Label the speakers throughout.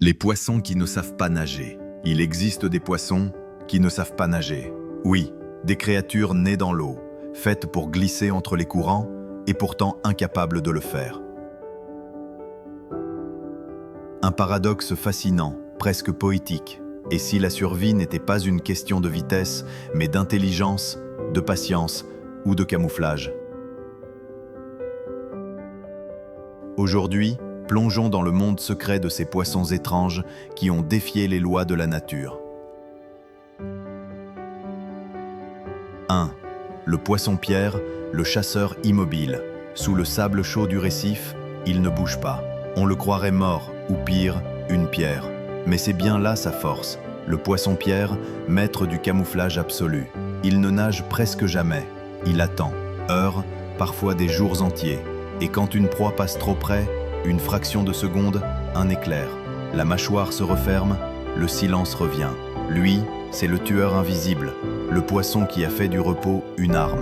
Speaker 1: Les poissons qui ne savent pas nager. Il existe des poissons qui ne savent pas nager. Oui, des créatures nées dans l'eau, faites pour glisser entre les courants et pourtant incapables de le faire. Un paradoxe fascinant, presque poétique. Et si la survie n'était pas une question de vitesse, mais d'intelligence, de patience ou de camouflage? Aujourd'hui, plongeons dans le monde secret de ces poissons étranges qui ont défié les lois de la nature. 1. Le poisson-pierre, le chasseur immobile. Sous le sable chaud du récif, il ne bouge pas. On le croirait mort, ou pire, une pierre. Mais c'est bien là sa force. Le poisson-pierre, maître du camouflage absolu. Il ne nage presque jamais. Il attend, heures, parfois des jours entiers. Et quand une proie passe trop près, une fraction de seconde, un éclair. La mâchoire se referme, le silence revient. Lui, c'est le tueur invisible, le poisson qui a fait du repos une arme.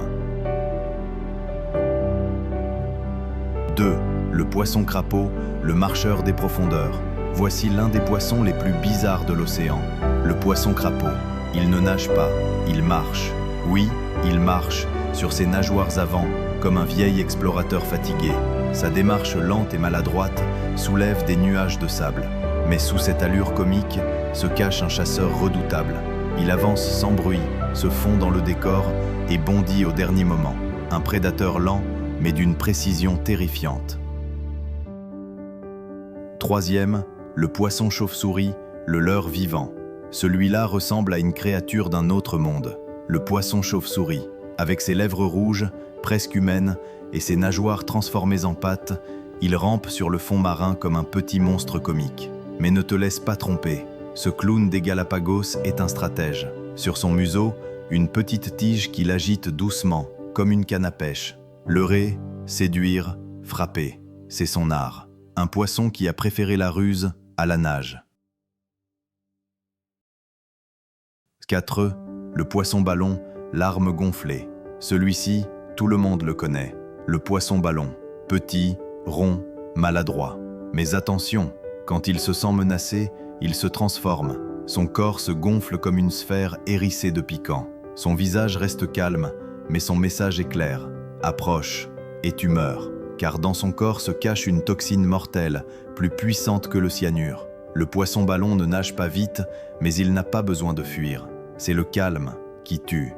Speaker 1: 2. Le poisson-crapaud, le marcheur des profondeurs. Voici l'un des poissons les plus bizarres de l'océan. Le poisson-crapaud. Il ne nage pas, il marche. Oui, il marche, sur ses nageoires avant, comme un vieil explorateur fatigué. Sa démarche lente et maladroite soulève des nuages de sable. Mais sous cette allure comique se cache un chasseur redoutable. Il avance sans bruit, se fond dans le décor et bondit au dernier moment. Un prédateur lent, mais d'une précision terrifiante. 3e, le poisson chauve-souris, le leurre vivant. Celui-là ressemble à une créature d'un autre monde. Le poisson chauve-souris, avec ses lèvres rouges, presque humaines, et ses nageoires transformées en pattes, il rampe sur le fond marin comme un petit monstre comique. Mais ne te laisse pas tromper, ce clown des Galapagos est un stratège. Sur son museau, une petite tige qu'il agite doucement, comme une canne à pêche. Leurrer, séduire, frapper, c'est son art. Un poisson qui a préféré la ruse à la nage. 4. Le poisson-ballon, l'arme gonflée. Celui-ci, tout le monde le connaît. Le poisson-ballon, petit, rond, maladroit. Mais attention, quand il se sent menacé, il se transforme. Son corps se gonfle comme une sphère hérissée de piquant. Son visage reste calme, mais son message est clair. Approche, et tu meurs. Car dans son corps se cache une toxine mortelle, plus puissante que le cyanure. Le poisson-ballon ne nage pas vite, mais il n'a pas besoin de fuir. C'est le calme qui tue.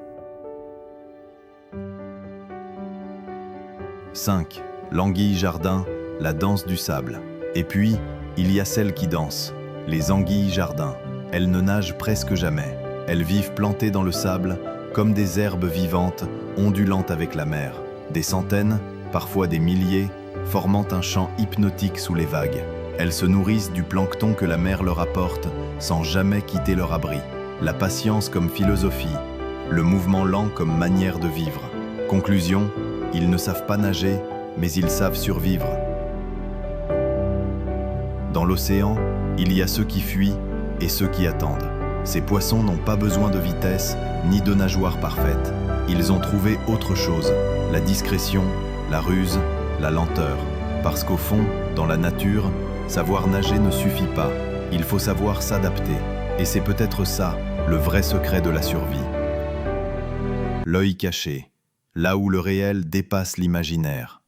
Speaker 1: 5. L'anguille jardin, la danse du sable. Et puis, il y a celles qui dansent, les anguilles jardin. Elles ne nagent presque jamais. Elles vivent plantées dans le sable, comme des herbes vivantes, ondulantes avec la mer. Des centaines, parfois des milliers, formant un chant hypnotique sous les vagues. Elles se nourrissent du plancton que la mer leur apporte, sans jamais quitter leur abri. La patience comme philosophie, le mouvement lent comme manière de vivre. Conclusion, ils ne savent pas nager, mais ils savent survivre. Dans l'océan, il y a ceux qui fuient et ceux qui attendent. Ces poissons n'ont pas besoin de vitesse ni de nageoire parfaite. Ils ont trouvé autre chose, la discrétion, la ruse, la lenteur. Parce qu'au fond, dans la nature, savoir nager ne suffit pas. Il faut savoir s'adapter. Et c'est peut-être ça, le vrai secret de la survie. L'œil caché, là où le réel dépasse l'imaginaire.